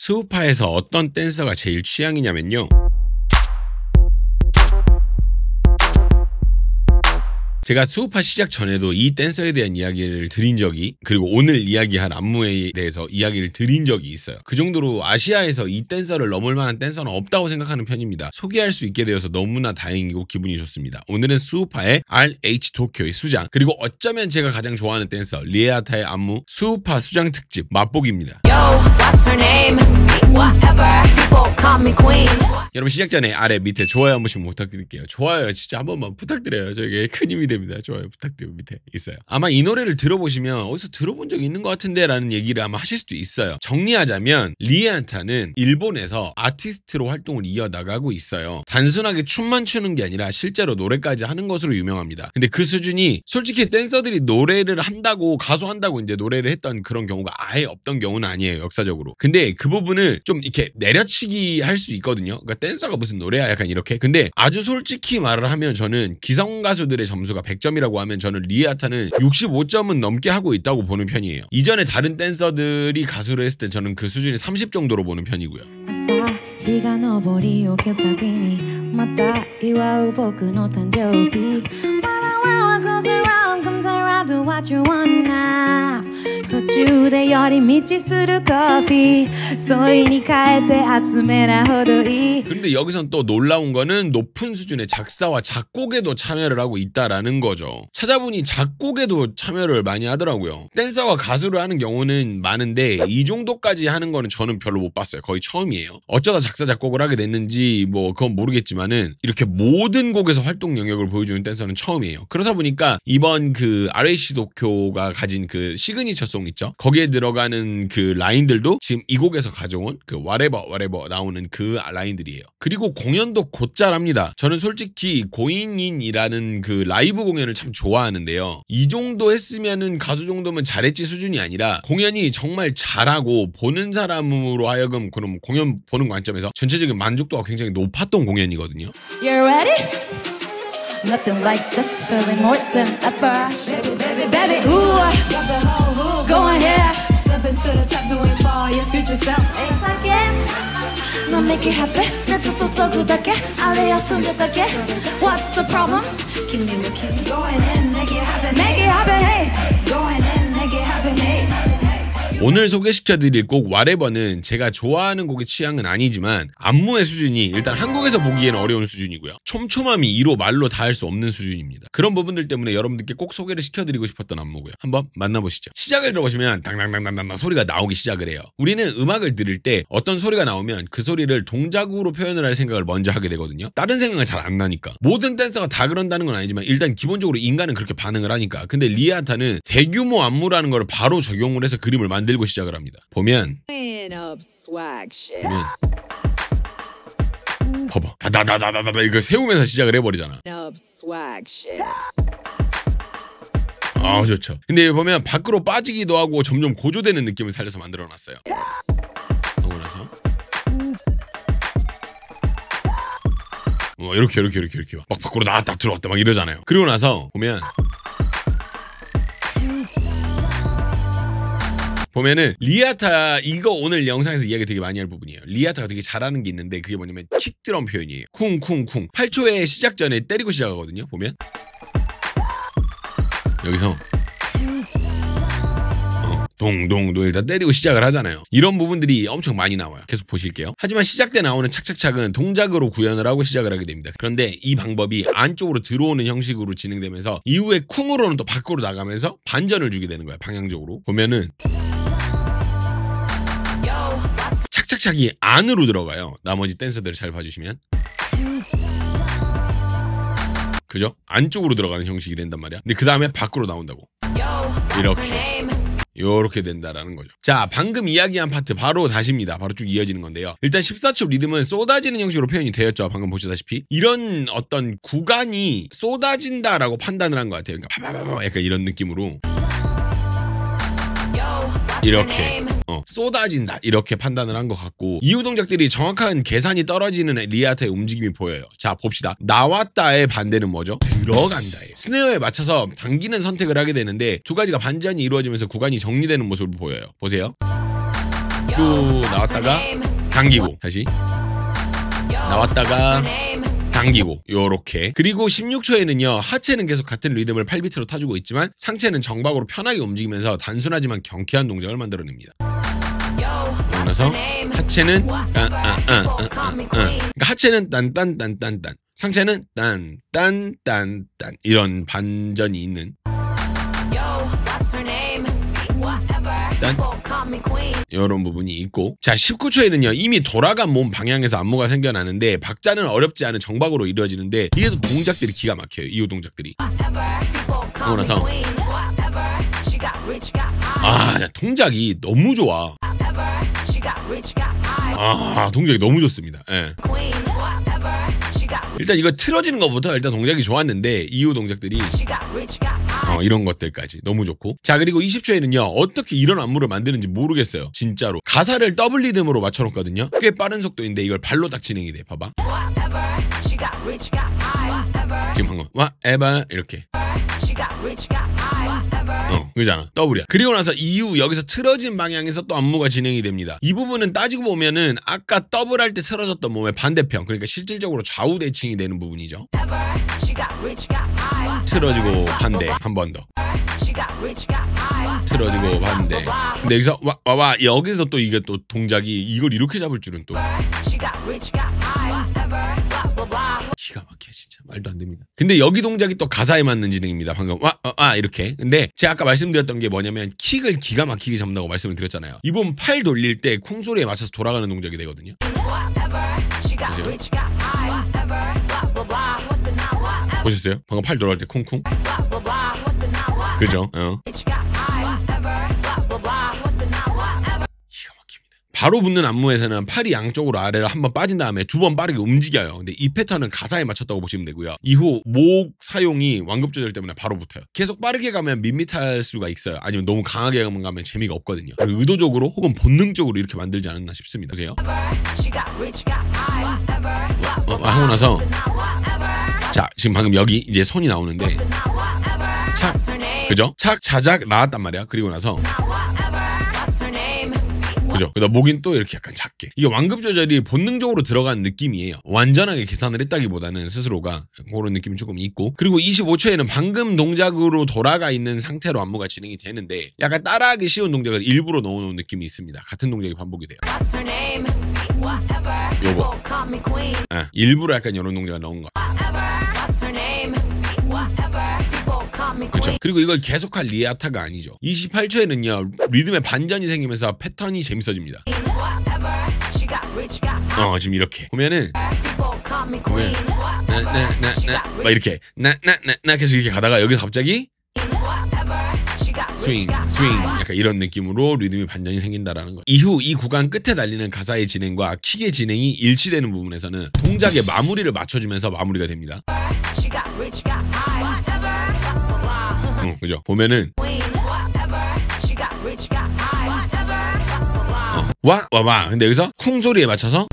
수우파에서 어떤 댄서가 제일 취향이냐면요, 제가 수우파 시작 전에도 이 댄서에 대한 이야기를 드린 적이, 그리고 오늘 이야기한 안무에 대해서 이야기를 드린 적이 있어요. 그 정도로 아시아에서 이 댄서를 넘을 만한 댄서는 없다고 생각하는 편입니다. 소개할 수 있게 되어서 너무나 다행이고 기분이 좋습니다. 오늘은 수우파의 RH 도쿄의 수장, 그리고 어쩌면 제가 가장 좋아하는 댄서 리에하타의 안무 수우파 수장 특집 맛보기입니다. 여러분 시작 전에 아래 밑에 좋아요 한 번씩 부탁드릴게요. 좋아요 진짜 한 번만 부탁드려요. 저에게 큰 힘이 됩니다. 좋아요 부탁드리고 밑에 있어요. 아마 이 노래를 들어보시면 어디서 들어본 적이 있는 것 같은데 라는 얘기를 아마 하실 수도 있어요. 정리하자면 리에하타는 일본에서 아티스트로 활동을 이어나가고 있어요. 단순하게 춤만 추는 게 아니라 실제로 노래까지 하는 것으로 유명합니다. 근데 그 수준이 솔직히 댄서들이 노래를 한다고 가수한다고 이제 노래를 했던 그런 경우가 아예 없던 경우는 아니에요, 역사적으로. 근데 그 부분을 좀 이렇게 내려치기 할 수 있거든요. 그러니까 댄서가 무슨 노래야 약간 이렇게. 근데 아주 솔직히 말을 하면 저는 기성 가수들의 점수가 100점이라고 하면 저는 리에하타는 65점은 넘게 하고 있다고 보는 편이에요. 이전에 다른 댄서들이 가수를 했을 땐 저는 그 수준이 30 정도로 보는 편이고요. 근데 여기선 또 놀라운 거는 높은 수준의 작사와 작곡에도 참여를 하고 있다라는 거죠. 찾아보니 작곡에도 참여를 많이 하더라고요. 댄서와 가수를 하는 경우는 많은데 이 정도까지 하는 거는 저는 별로 못 봤어요. 거의 처음이에요. 어쩌다 작사 작곡을 하게 됐는지 뭐 그건 모르겠지만은 이렇게 모든 곡에서 활동 영역을 보여주는 댄서는 처음이에요. 그러다 보니까 이번 그 RH 도쿄가 가진 그 시그니처 송 있죠? 거기에 들어가는 그 라인들도 지금 이 곡에서 가져온 그 whatever 나오는 그 라인들이에요. 그리고 공연도 곧잘합니다. 저는 솔직히 고인인이라는 그 라이브 공연을 참 좋아하는데요. 이 정도 했으면은 가수 정도면 잘했지 수준이 아니라 공연이 정말 잘하고 보는 사람으로 하여금 그럼 공연 보는 관점에서 전체적인 만족도가 굉장히 높았던 공연이거든요. You ready? Nothing like this feeling more than ever. Baby, baby, baby, ooh, got the whole hood going here. Stepping to the top, doing for your future self. It's like it, no make it happen. 내 두 손 그밖에 아래야 숨겼다게. What's the problem? Keep me going in, make it happen, hey. Going in, make it happen, hey. 오늘 소개시켜드릴 곡 whatever는 제가 좋아하는 곡의 취향은 아니지만 안무의 수준이 일단 한국에서 보기에는 어려운 수준이고요. 촘촘함이 이로 말로 다 할 수 없는 수준입니다. 그런 부분들 때문에 여러분들께 꼭 소개를 시켜드리고 싶었던 안무고요. 한번 만나보시죠. 시작을 들어보시면 당당당당당 소리가 나오기 시작을 해요. 우리는 음악을 들을 때 어떤 소리가 나오면 그 소리를 동작으로 표현을 할 생각을 먼저 하게 되거든요. 다른 생각은 잘 안 나니까. 모든 댄서가 다 그런다는 건 아니지만 일단 기본적으로 인간은 그렇게 반응을 하니까. 근데 리에하타는 대규모 안무라는 걸 바로 적용을 해서 그림을 만들고 시작을 합니다. 보면 봐봐 다다다다다다 이거 세우면서 시작을 해버리잖아. 아 좋죠. 근데 보면 밖으로 빠지기도 하고 점점 고조되는 느낌을 살려서 만들어놨어요. 하고 나서 이렇게 막 밖으로 나왔다 들어왔다 막 이러잖아요. 그리고 나서 보면은 리에하타 이거 오늘 영상에서 이야기 되게 많이 할 부분이에요. 리에하타가 되게 잘하는 게 있는데 그게 뭐냐면 킥드럼 표현이에요. 쿵쿵쿵 8초의 시작 전에 때리고 시작하거든요. 보면 여기서 동동동 일단 때리고 시작을 하잖아요. 이런 부분들이 엄청 많이 나와요. 계속 보실게요. 하지만 시작 때 나오는 착착착은 동작으로 구현을 하고 시작을 하게 됩니다. 그런데 이 방법이 안쪽으로 들어오는 형식으로 진행되면서 이후에 쿵으로는 또 밖으로 나가면서 반전을 주게 되는 거예요. 방향적으로 보면은 착착착이 안으로 들어가요. 나머지 댄서들을 잘 봐주시면 그죠? 안쪽으로 들어가는 형식이 된단 말이야. 근데 그 다음에 밖으로 나온다고 이렇게 된다라는 거죠. 자, 방금 이야기한 파트 바로 다시입니다. 바로 쭉 이어지는 건데요. 일단 14초 리듬은 쏟아지는 형식으로 표현이 되었죠. 방금 보시다시피 이런 어떤 구간이 쏟아진다라고 판단을 한 것 같아요. 그러니까 파파파파 약간 이런 느낌으로 이렇게 쏟아진다 이렇게 판단을 한 것 같고 이후 동작들이 정확한 계산이 떨어지는 리에하타의 움직임이 보여요. 자 봅시다. 나왔다의 반대는 뭐죠? 들어간다예요. 스네어에 맞춰서 당기는 선택을 하게 되는데 두 가지가 반전이 이루어지면서 구간이 정리되는 모습을 보여요. 보세요. 쭉 나왔다가 당기고 다시 나왔다가 당기고 요렇게. 그리고 16초에는요 하체는 계속 같은 리듬을 8비트로 타주고 있지만 상체는 정박으로 편하게 움직이면서 단순하지만 경쾌한 동작을 만들어냅니다. 그러고 나서 하체는 그러니까 하체는 딴딴딴딴딴, 상체는 딴딴딴딴 이런 반전이 있는 이런 부분이 있고, 자 19초에는요 이미 돌아간 몸 방향에서 안무가 생겨나는데 박자는 어렵지 않은 정박으로 이루어지는데 이게 또 동작들이 기가 막혀요. 이후 동작들이. 그러고 나서 동작이 너무 좋아. 동작이 너무 좋습니다. 예. 일단 이거 틀어지는 것부터 일단 동작이 좋았는데 이후 동작들이 이런 것들까지 너무 좋고. 자 그리고 20초에는요 어떻게 이런 안무를 만드는지 모르겠어요. 진짜로 가사를 더블 리듬으로 맞춰놓거든요. 꽤 빠른 속도인데 이걸 발로 딱 진행이 돼. 봐봐. 지금 방금 whatever 이렇게 그잖아. 더블이야. 그리고 나서 이후 여기서 틀어진 방향에서 또 안무가 진행이 됩니다. 이 부분은 따지고 보면은 아까 더블 할 때 틀어졌던 몸의 반대편, 그러니까 실질적으로 좌우 대칭이 되는 부분이죠. 틀어지고 반대 한 번 더. 틀어지고 반대. 근데 여기서 와 여기서 또 이게 또 동작이 이걸 이렇게 잡을 줄은 또 기가 막혀 진짜. 말도 안 됩니다. 근데 여기 동작이 또 가사에 맞는 진행입니다. 방금 이렇게. 근데 제가 아까 말씀드렸던 게 뭐냐면 킥을 기가 막히게 잡는다고 말씀을 드렸잖아요. 이 부분 팔 돌릴 때 쿵소리에 맞춰서 돌아가는 동작이 되거든요. 보세요. 보셨어요? 방금 팔 돌아갈 때 쿵쿵. 그죠? 바로 붙는 안무에서는 팔이 양쪽으로 아래로 한번 빠진 다음에 두 번 빠르게 움직여요. 근데 이 패턴은 가사에 맞췄다고 보시면 되고요. 이후 목 사용이 완급 조절 때문에 바로 붙어요. 계속 빠르게 가면 밋밋할 수가 있어요. 아니면 너무 강하게 가면 재미가 없거든요. 의도적으로 혹은 본능적으로 이렇게 만들지 않았나 싶습니다. 보세요. 하고 나서 자 지금 방금 여기 이제 손이 나오는데 착 그죠? 착 자작 나왔단 말이야. 그리고 나서 그죠? 그다음 목인 또 이렇게 약간 작게. 이게 완급 조절이 본능적으로 들어간 느낌이에요. 완전하게 계산을 했다기보다는 스스로가 그런 느낌이 조금 있고. 그리고 25초에는 방금 동작으로 돌아가 있는 상태로 안무가 진행이 되는데 약간 따라하기 쉬운 동작을 일부러 넣어놓은 느낌이 있습니다. 같은 동작이 반복이 돼요. 요거 일부러 약간 이런 동작을 넣은 거. 그렇죠. 그리고 이걸 계속할 리아타가 아니죠. 28초에는요 리듬의 반전이 생기면서 패턴이 재밌어집니다. 지금 이렇게 보면은 막 이렇게 나 계속 이렇게 가다가 여기서 갑자기 스윙 약간 이런 느낌으로 리듬의 반전이 생긴다라는 거. 이후 이 구간 끝에 달리는 가사의 진행과 킥의 진행이 일치되는 부분에서는 동작의 마무리를 맞춰주면서 마무리가 됩니다. 그죠? 보면은 와 근데 여기서 쿵 소리에 맞춰서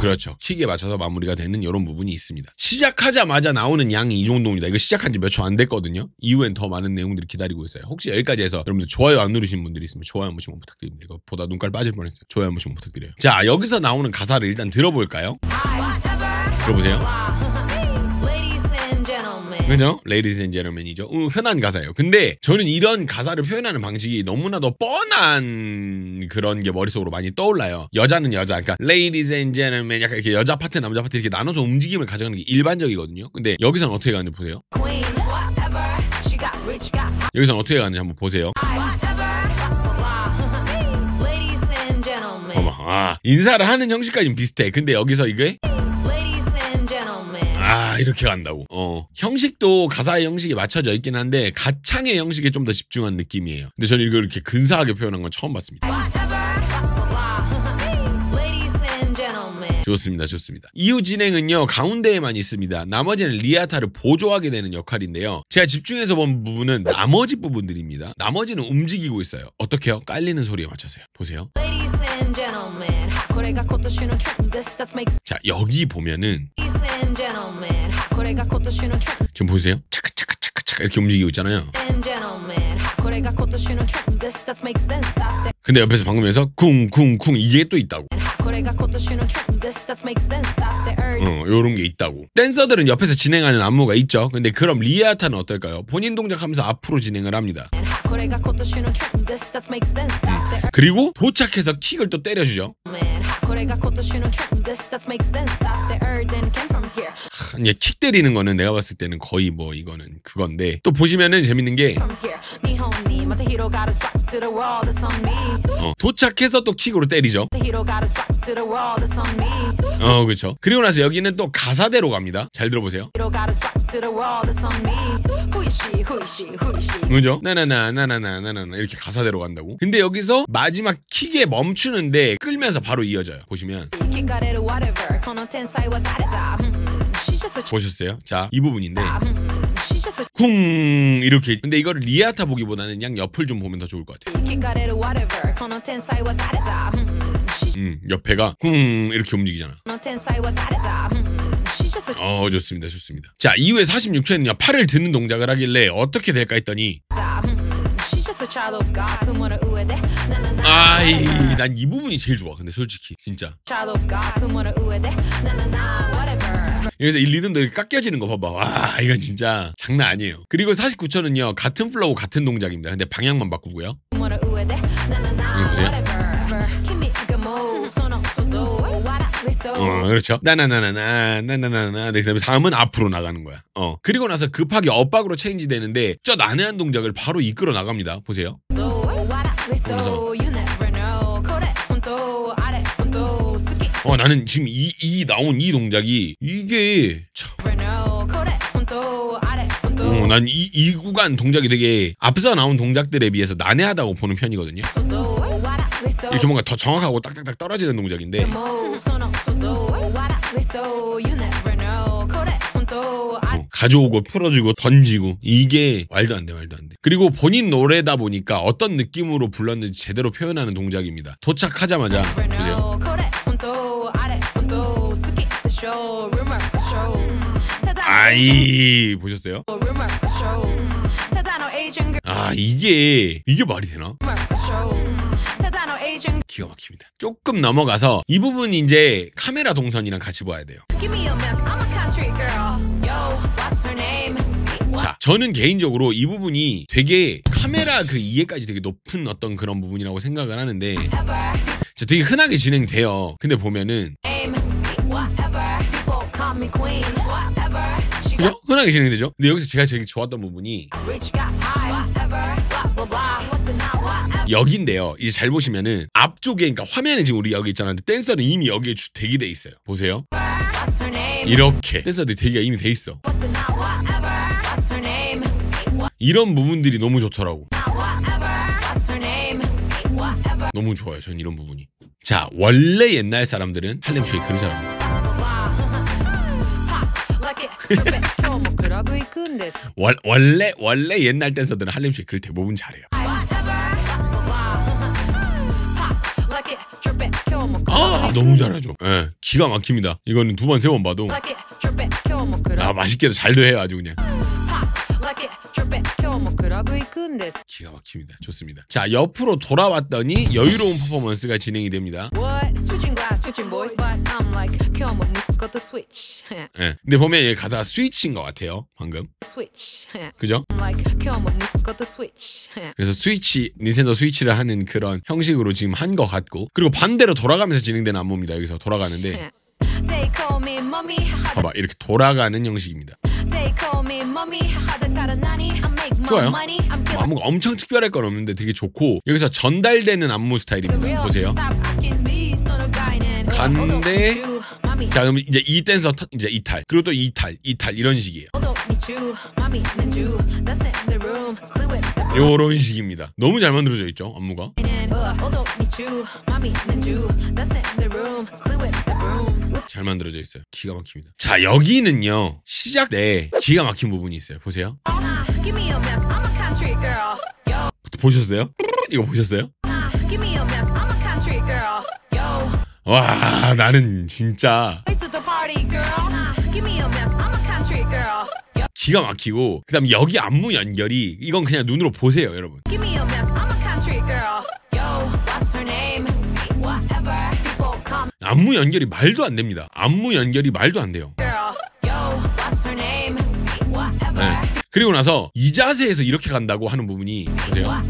그렇죠. 킥에 맞춰서 마무리가 되는 이런 부분이 있습니다. 시작하자마자 나오는 양이 이 정도입니다. 이거 시작한 지 몇 초 안 됐거든요. 이후엔 더 많은 내용들이 기다리고 있어요. 혹시 여기까지 해서 여러분들 좋아요 안 누르신 분들이 있으면 좋아요 한 번씩만 부탁드립니다. 이거 보다 눈깔 빠질 뻔했어요. 좋아요 한 번씩만 부탁드려요. 자 여기서 나오는 가사를 일단 들어볼까요? 들어보세요. 그죠? Ladies and gentlemen이죠. 흔한 가사예요. 근데 저는 이런 가사를 표현하는 방식이 너무나도 뻔한 그런 게 머릿속으로 많이 떠올라요. 여자는 여자, 그러니까 Ladies and gentlemen 약간 이렇게 여자 파트, 남자 파트 이렇게 나눠서 움직임을 가져가는 게 일반적이거든요. 근데 여기서는 어떻게 가는지 보세요. 여기서는 어떻게 가는지 한번 보세요. 어머, 인사를 하는 형식까지는 비슷해. 근데 여기서 이게 이렇게 간다고. 형식도 가사의 형식이 맞춰져 있긴 한데 가창의 형식에 좀 더 집중한 느낌이에요. 근데 저는 이걸 이렇게 근사하게 표현한 건 처음 봤습니다. 좋습니다. 이후 진행은요 가운데에만 있습니다. 나머지는 리아타를 보조하게 되는 역할인데요. 제가 집중해서 본 부분은 나머지 부분들입니다. 나머지는 움직이고 있어요. 어떻게요? 깔리는 소리에 맞춰서요. 보세요. 자 여기 보면은 지금 보세요. 차크차크차크차크 이렇게 움직이고 있잖아요. 근데 옆에서 방금에서 쿵쿵쿵 이게 또 있다고. 요런 게 있다고. 댄서들은 옆에서 진행하는 안무가 있죠. 근데 그럼 리아타는 어떨까요? 본인 동작하면서 앞으로 진행을 합니다. 그리고 도착해서 킥을 또 때려주죠. 이제 킥 때리는 거는 내가 봤을 때는 거의 뭐 이거는 그건데, 또 보시면은 재밌는 게 도착해서 또 킥으로 때리죠. 그렇죠. 그리고 나서 여기는 또 가사대로 갑니다. 잘 들어보세요. 그죠? 나나나나나나나나 이렇게 가사대로 간다고. 근데 여기서 마지막 킥에 멈추는데 끌면서 바로 이어져요. 보시면 보셨어요? 자, 이 부분인데 쿵 이렇게. 근데 이거를 리아타 보기보다는 양 옆을 좀 보면 더 좋을 것 같아요. 옆에가 쿵 이렇게 움직이잖아. 좋습니다, 좋습니다. 자, 이후에 46초에는요 팔을 드는 동작을 하길래 어떻게 될까 했더니 난 이 부분이 제일 좋아. 근데 솔직히 진짜 여기서 이 리듬도 이렇게 깎여지는 거 봐봐. 와, 이건 진짜 장난 아니에요. 그리고 49초는요 같은 플로우 같은 동작입니다. 근데 방향만 바꾸고요. 이거 보세요. 그렇죠. 나나나나나나나나. 그다음에 다음은 앞으로 나가는 거야. 그리고 나서 급하게 엇박으로 체인지 되는데 저 난해한 동작을 바로 이끌어 나갑니다. 보세요. 그래서 나는 지금 이 나온 이 동작이 이게 참. 난 이 구간 동작이 되게 앞서 나온 동작들에 비해서 난해하다고 보는 편이거든요. 이렇게 뭔가 더 정확하고 딱딱딱 떨어지는 동작인데 가져오고 풀어주고 던지고 이게 말도 안 돼. 그리고 본인 노래다 보니까 어떤 느낌으로 불렀는지 제대로 표현하는 동작입니다. 도착하자마자 보세요. 보셨어요? 이게 말이 되나? 기가 막힙니다. 조금 넘어가서 이 부분 이제 카메라 동선이랑 같이 봐야 돼요. 자, 저는 개인적으로 이 부분이 되게 카메라 그 이해까지 되게 높은 어떤 그런 부분이라고 생각을 하는데, 자, 되게 흔하게 진행돼요. 근데 보면은 그죠? 흔하게 진행되죠? 근데 여기서 제가 되게 좋았던 부분이 여기인데요. 이제 잘 보시면은 앞쪽에, 그러니까 화면에 지금 우리 여기 있잖아요. 댄서는 이미 여기에 대기돼 있어요. 보세요. 이렇게 댄서들이 대기가 이미 돼 있어. 이런 부분들이 너무 좋더라고. 너무 좋아요. 전 이런 부분이. 자, 원래 옛날 사람들은 할렘 쉐이크를 잘합니다. 원래 옛날 댄서들은 할렘 쉐이크를 대부분 잘해요. 너무 잘하죠. 기가 막힙니다. 이거는 2번, 3번 봐도 맛있게도 잘도 해요. 아주 그냥 기가 막힙니다. 좋습니다. 자, 옆으로 돌아왔더니 여유로운 퍼포먼스가 진행이 됩니다. 근데 보면 여기 가사가 스위치인 것 같아요. 방금 그죠? 그래서 스위치, 닌텐도 스위치를 하는 그런 형식으로 지금 한 것 같고, 그리고 반대로 돌아가면서 진행되는 안무입니다. 여기서 돌아가는데 봐봐, 이렇게 돌아가는 형식입니다. 좋아요. 안무가 엄청 특별할 건 없는데 되게 좋고, 여기서 전달되는 안무 스타일입니다. 보세요. 간데, 자, 그럼 이제 이 댄서 이제 이탈, 그리고 또 이탈 이런 식이에요. 요런 식입니다. 너무 잘 만들어져 있죠, 안무가. 잘 만들어져 있어요. 기가 막힙니다. 자, 여기는요 시작 때 기가 막힌 부분이 있어요. 보세요. 보셨어요? 이거 보셨어요? 와, 나는 진짜 기가 막히고, 그 다음 여기 안무 연결이, 이건 그냥 눈으로 보세요 여러분. 안무 연결이 말도 안 됩니다. 안무 연결이 말도 안 돼요. 네. 그리고 나서 이 자세에서 이렇게 간다고 하는 부분이 보세요.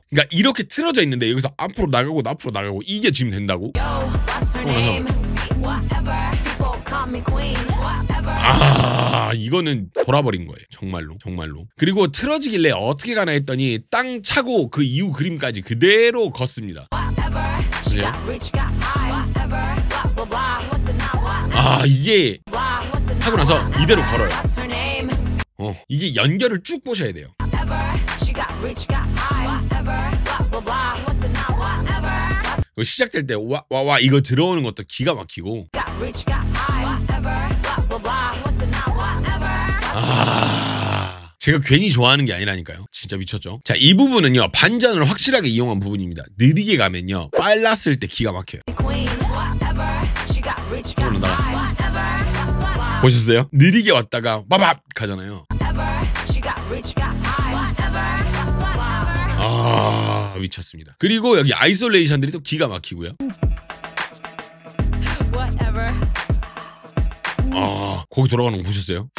그러니까 이렇게 틀어져 있는데 여기서 앞으로 나가고 앞으로 나가고 이게 지금 된다고? 이거는 돌아버린 거예요. 정말로. 그리고 틀어지길래 어떻게 가나 했더니 땅 차고 그 이후 그림까지 그대로 걷습니다. 보세요. 이게 하고 나서 이대로 걸어요. 이게 연결을 쭉 보셔야 돼요. 시작될 때 와 이거 들어오는 것도 기가 막히고. 제가 괜히 좋아하는 게 아니라니까요. 진짜 미쳤죠. 자, 이 부분은요 반전을 확실하게 이용한 부분입니다. 느리게 가면요 빨랐을 때 기가 막혀요. 보셨어요? 느리게 왔다가 빠밥 가잖아요. 미쳤습니다. 그리고 여기 아이솔레이션들이 또 기가 막히고요. 거기 돌아가는 거 보셨어요?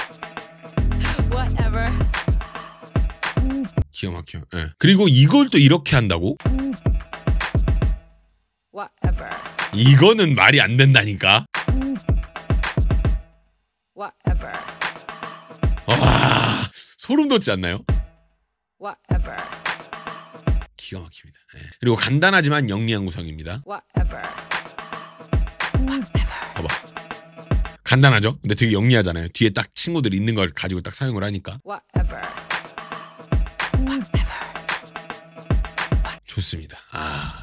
기가 막혀요. 네. 그리고 이걸 또 이렇게 한다고? 이거는 말이 안 된다니까. 소름 돋지 않나요? 기가 막힙니다. 네. 그리고 간단하지만 영리한 구성입니다. 봐봐. 간단하죠? 근데 되게 영리하잖아요. 뒤에 딱 친구들이 있는 걸 가지고 딱 사용을 하니까. 좋습니다.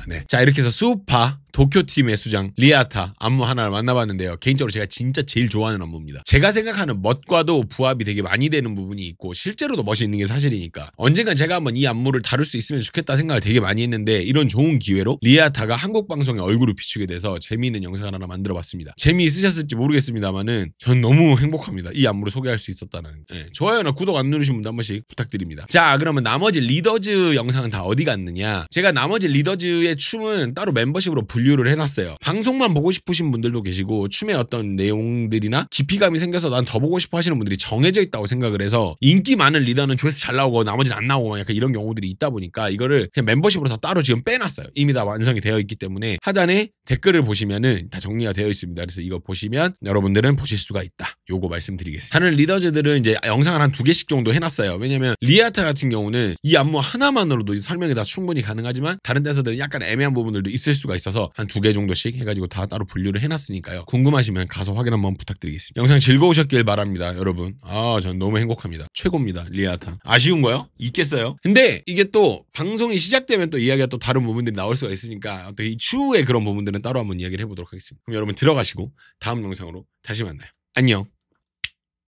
네. 자, 이렇게 해서 수우파 도쿄팀의 수장 리아타 안무 하나를 만나봤는데요. 개인적으로 제가 진짜 제일 좋아하는 안무입니다. 제가 생각하는 멋과도 부합이 되게 많이 되는 부분이 있고 실제로도 멋이 있는 게 사실이니까 언젠간 제가 한번 이 안무를 다룰 수 있으면 좋겠다 생각을 되게 많이 했는데 이런 좋은 기회로 리아타가 한국 방송에 얼굴을 비추게 돼서 재미있는 영상을 하나 만들어봤습니다. 재미있으셨을지 모르겠습니다만은 전 너무 행복합니다. 이 안무를 소개할 수 있었다는. 좋아요나 구독 안 누르신 분들 한 번씩 부탁드립니다. 자, 그러면 나머지 리더즈 영상은 다 어디 갔느냐. 제가 나머지 리더즈의 춤은 따로 멤버십으로 분류를 해놨어요. 방송만 보고 싶으신 분들도 계시고 춤의 어떤 내용들이나 깊이감이 생겨서 난 더 보고 싶어 하시는 분들이 정해져 있다고 생각을 해서 인기 많은 리더는 조회수 잘 나오고 나머지는 안 나오고 약간 이런 경우들이 있다 보니까 이거를 그냥 멤버십으로 다 따로 지금 빼놨어요. 이미 다 완성이 되어 있기 때문에 하단에 댓글을 보시면은 다 정리가 되어 있습니다. 그래서 이거 보시면 여러분들은 보실 수가 있다. 요거 말씀드리겠습니다. 다른 리더즈들은 이제 영상을 한 2개씩 정도 해놨어요. 왜냐면 리아타 같은 경우는 이 안무 하나만으로도 설명이 다 충분히 가능하지만 다른 댄서들은 약간 애매한 부분들도 있을 수가 있어서 한 2개 정도씩 해가지고 다 따로 분류를 해놨으니까요. 궁금하시면 가서 확인 한번 부탁드리겠습니다. 영상 즐거우셨길 바랍니다, 여러분. 전 너무 행복합니다. 최고입니다, 리아타. 아쉬운 거요? 있겠어요? 근데 이게 또 방송이 시작되면 또 이야기가 또 다른 부분들이 나올 수가 있으니까 또 이 추후의 그런 부분들은 따로 한번 이야기를 해보도록 하겠습니다. 그럼 여러분 들어가시고 다음 영상으로 다시 만나요. 안녕.